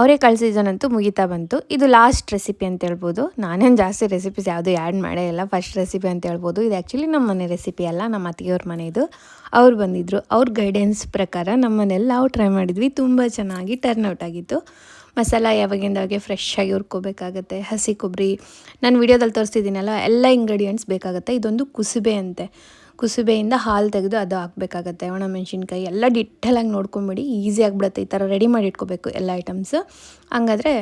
ಅವರೆಕಾಳು ಸೀಸನ್ ಅಂತೂ ಮುಗಿತಾ ಬಂತು. ಇದು ಲಾಸ್ಟ್ ರೆಸಿಪಿ ಅಂತ ಹೇಳ್ಬೋದು. ನಾನೇನು ಜಾಸ್ತಿ ರೆಸಿಪೀಸ್ ಯಾವುದು ಆ್ಯಡ್ ಮಾಡೇ ಇಲ್ಲ, ಫಸ್ಟ್ ರೆಸಿಪಿ ಅಂತ ಹೇಳ್ಬೋದು. ಇದು ಆ್ಯಕ್ಚುಲಿ ನಮ್ಮ ಮನೆ ರೆಸಿಪಿ ಅಲ್ಲ, ನಮ್ಮ ಅತ್ತಿಗೆಯವ್ರ ಮನೆಯದು. ಅವ್ರು ಬಂದಿದ್ದರು, ಅವ್ರ ಗೈಡೆನ್ಸ್ ಪ್ರಕಾರ ನಮ್ಮ ಮನೇಲಿ ನಾವು ಟ್ರೈ ಮಾಡಿದ್ವಿ. ತುಂಬ ಚೆನ್ನಾಗಿ ಟರ್ನ್ಔಟ್ ಆಗಿತ್ತು. ಮಸಾಲ ಯಾವಾಗಿಂದಾಗೆ ಫ್ರೆಶ್ ಆಗಿ ಹುರ್ಕೋಬೇಕಾಗತ್ತೆ. ಹಸಿ ಕೊಬ್ಬರಿ, ನಾನು ವಿಡಿಯೋದಲ್ಲಿ ತೋರಿಸ್ತಿದ್ದೀನಲ್ಲ, ಎಲ್ಲ ಇಂಗ್ರೀಡಿಯೆಂಟ್ಸ್ ಬೇಕಾಗುತ್ತೆ. ಇದೊಂದು ಕುಸುಬೆ ಅಂತೆ, ಕುಸುಬೆಯಿಂದ ಹಾಲು ತೆಗೆದು ಅದು ಹಾಕಬೇಕಾಗತ್ತೆ. ಒಣಮೆಣ್ಸಿನ್ಕಾಯಿ ಎಲ್ಲ ಡಿಟ್ಟೇಲಾಗಿ ನೋಡ್ಕೊಂಬಿಡಿ, ಈಸಿ ಆಗಿಬಿಡುತ್ತೆ. ಈ ಥರ ರೆಡಿ ಮಾಡಿ ಇಟ್ಕೋಬೇಕು ಎಲ್ಲ ಐಟಮ್ಸು, ಹಂಗಾದರೆ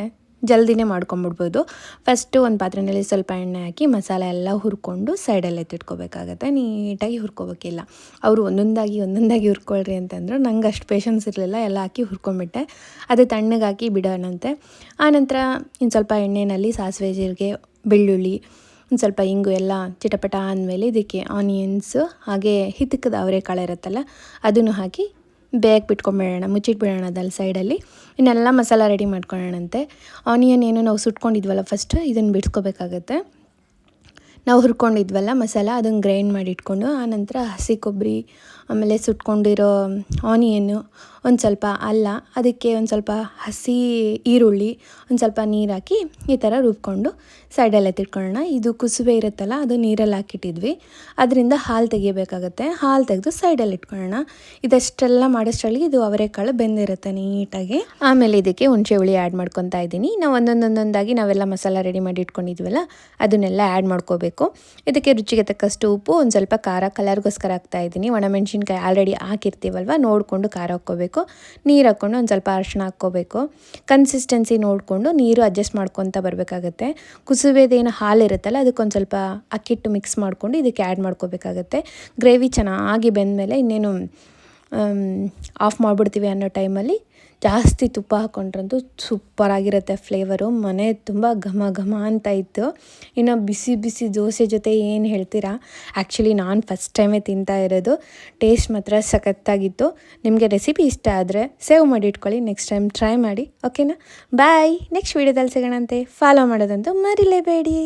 ಜಲ್ದಿನೇ ಮಾಡ್ಕೊಂಬಿಡ್ಬೋದು. ಫಸ್ಟು ಒಂದು ಪಾತ್ರೆಯಲ್ಲಿ ಸ್ವಲ್ಪ ಎಣ್ಣೆ ಹಾಕಿ ಮಸಾಲೆ ಎಲ್ಲ ಹುರ್ಕೊಂಡು ಸೈಡಲ್ಲಿ ಎತ್ತಿಟ್ಕೋಬೇಕಾಗತ್ತೆ. ನೀಟಾಗಿ ಹುರ್ಕೋಬೇಕಿಲ್ಲ. ಅವರು ಒಂದೊಂದಾಗಿ ಹುರ್ಕೊಳ್ರಿ ಅಂತಂದರು. ನಂಗೆ ಅಷ್ಟು ಪೇಷನ್ಸ್ ಇರಲಿಲ್ಲ, ಎಲ್ಲ ಹಾಕಿ ಹುರ್ಕೊಂಬಿಟ್ಟೆ. ಅದು ತಣ್ಣಗೆ ಹಾಕಿ ಬಿಡೋಣಂತೆ. ಆನಂತರ ಇನ್ನು ಸ್ವಲ್ಪ ಎಣ್ಣೆಯಲ್ಲಿ ಸಾಸಿವೆ, ಜೀರಿಗೆ, ಬೆಳ್ಳುಳ್ಳಿ, ಒಂದು ಸ್ವಲ್ಪ ಇಂಗು ಎಲ್ಲ ಚಿಟಪಟ ಆದಮೇಲೆ ಇದಕ್ಕೆ ಆನಿಯನ್ಸು ಹಾಗೆ ಹಿತಕದ ಅವರೆಕಾಳು ಇರುತ್ತಲ್ಲ ಅದನ್ನು ಹಾಕಿ ಬೇಯಕ್ಕೆ ಬಿಟ್ಕೊಂಬಿಡೋಣ, ಮುಚ್ಚಿಟ್ಬಿಡೋಣ ಅದಲ್ಲಿ ಸೈಡಲ್ಲಿ. ಇನ್ನೆಲ್ಲ ಮಸಾಲ ರೆಡಿ ಮಾಡ್ಕೊಳ್ಳೋಣಂತೆ. ಆನಿಯನ್ ಏನು ನಾವು ಸುಟ್ಕೊಂಡಿದ್ವಲ್ಲ ಫಸ್ಟ್, ಇದನ್ನು ಬಿಡ್ಸ್ಕೋಬೇಕಾಗತ್ತೆ. ನಾವು ಹುರ್ಕೊಂಡಿದ್ವಲ್ಲ ಮಸಾಲ, ಅದನ್ನು ಗ್ರೈಂಡ್ ಮಾಡಿ ಇಟ್ಕೊಂಡು ಆನಂತರ ಹಸಿ ಕೊಬ್ಬರಿ, ಆಮೇಲೆ ಸುಟ್ಕೊಂಡಿರೋ ಆನಿಯನ್ನು, ಒಂದು ಸ್ವಲ್ಪ ಅಲ್ಲ, ಅದಕ್ಕೆ ಒಂದು ಸ್ವಲ್ಪ ಹಸಿ ಈರುಳ್ಳಿ, ಒಂದು ಸ್ವಲ್ಪ ನೀರು ಹಾಕಿ ಈ ಥರ ರುಬ್ಕೊಂಡು ಸೈಡಲ್ಲಿ ಎತ್ತಿಟ್ಕೊಳ್ಳೋಣ. ಇದು ಕುಸುಬೆ ಇರುತ್ತಲ್ಲ ಅದು ನೀರಲ್ಲಿ ಹಾಕಿಟ್ಟಿದ್ವಿ, ಅದರಿಂದ ಹಾಲು ತೆಗಿಬೇಕಾಗತ್ತೆ. ಹಾಲು ತೆಗೆದು ಸೈಡಲ್ಲಿ ಇಟ್ಕೊಳ್ಳೋಣ. ಇದಷ್ಟೆಲ್ಲ ಮಾಡೋಷ್ಟರಲ್ಲಿ ಇದು ಅವರೆಕಾಳು ಬೆಂದಿರುತ್ತೆ ನೀಟಾಗಿ. ಆಮೇಲೆ ಇದಕ್ಕೆ ಹುಣಸೆ ಹುಳಿ ಆ್ಯಡ್ ಮಾಡ್ಕೊತಾ ಇದ್ದೀನಿ. ನಾವು ಒಂದೊಂದಾಗಿ ನಾವೆಲ್ಲ ಮಸಾಲ ರೆಡಿ ಮಾಡಿ ಇಟ್ಕೊಂಡಿದ್ವಲ್ಲ ಅದನ್ನೆಲ್ಲ ಆ್ಯಡ್ ಮಾಡ್ಕೋಬೇಕು. ಇದಕ್ಕೆ ರುಚಿಗೆ ತಕ್ಕಷ್ಟು ಉಪ್ಪು, ಒಂದು ಸ್ವಲ್ಪ ಖಾರ, ಕಲರ್ಗೋಸ್ಕರ ಹಾಕ್ತಾಯಿದ್ದೀನಿ. ಒಣಮೆಣ್ಸಿನ್ಕಾಯಿ ಆಲ್ರೆಡಿ ಹಾಕಿರ್ತೀವಲ್ವ, ನೋಡಿಕೊಂಡು ಖಾರ ಹಾಕ್ಕೋಬೇಕು. ನೀರು ಹಾಕ್ಕೊಂಡು ಒಂದು ಸ್ವಲ್ಪ ಅರಿಶಿಣ ಹಾಕ್ಕೋಬೇಕು. ಕನ್ಸಿಸ್ಟೆನ್ಸಿ ನೋಡಿಕೊಂಡು ನೀರು ಅಡ್ಜಸ್ಟ್ ಮಾಡ್ಕೊತ ಬರಬೇಕಾಗತ್ತೆ. ಕುಸುಬೆದೇನು ಹಾಲು ಇರುತ್ತಲ್ಲ ಅದಕ್ಕೊಂದು ಸ್ವಲ್ಪ ಅಕ್ಕಿಟ್ಟು ಮಿಕ್ಸ್ ಮಾಡಿಕೊಂಡು ಇದಕ್ಕೆ ಆ್ಯಡ್ ಮಾಡ್ಕೋಬೇಕಾಗತ್ತೆ. ಗ್ರೇವಿ ಚೆನ್ನಾಗಿ ಬೆಂದಮೇಲೆ ಇನ್ನೇನು ಆಫ್ ಮಾಡಿಬಿಡ್ತೀವಿ ಅನ್ನೋ ಟೈಮಲ್ಲಿ ಜಾಸ್ತಿ ತುಪ್ಪ ಹಾಕ್ಕೊಂಡ್ರಂತೂ ಸೂಪರಾಗಿರುತ್ತೆ ಫ್ಲೇವರು. ಮನೆ ತುಂಬ ಘಮ ಘಮ ಅಂತ ಇತ್ತು. ಇನ್ನು ಬಿಸಿ ಬಿಸಿ ದೋಸೆ ಜೊತೆ ಏನು ಹೇಳ್ತೀರಾ, ಆ್ಯಕ್ಚುಲಿ ನಾನು ಫಸ್ಟ್ ಟೈಮೇ ತಿಂತಾ ಇರೋದು. ಟೇಸ್ಟ್ ಮಾತ್ರ ಸಖತ್ತಾಗಿತ್ತು. ನಿಮಗೆ ರೆಸಿಪಿ ಇಷ್ಟ ಆದರೆ ಸೇವ್ ಮಾಡಿ ಇಟ್ಕೊಳ್ಳಿ, ನೆಕ್ಸ್ಟ್ ಟೈಮ್ ಟ್ರೈ ಮಾಡಿ. ಓಕೆನಾ? ಬಾಯ್. ನೆಕ್ಸ್ಟ್ ವೀಡಿಯೋದಲ್ಲಿ ಸಿಗೋಣಂತೆ. ಫಾಲೋ ಮಾಡೋದಂತೂ ಮರಿಲೇಬೇಡಿ.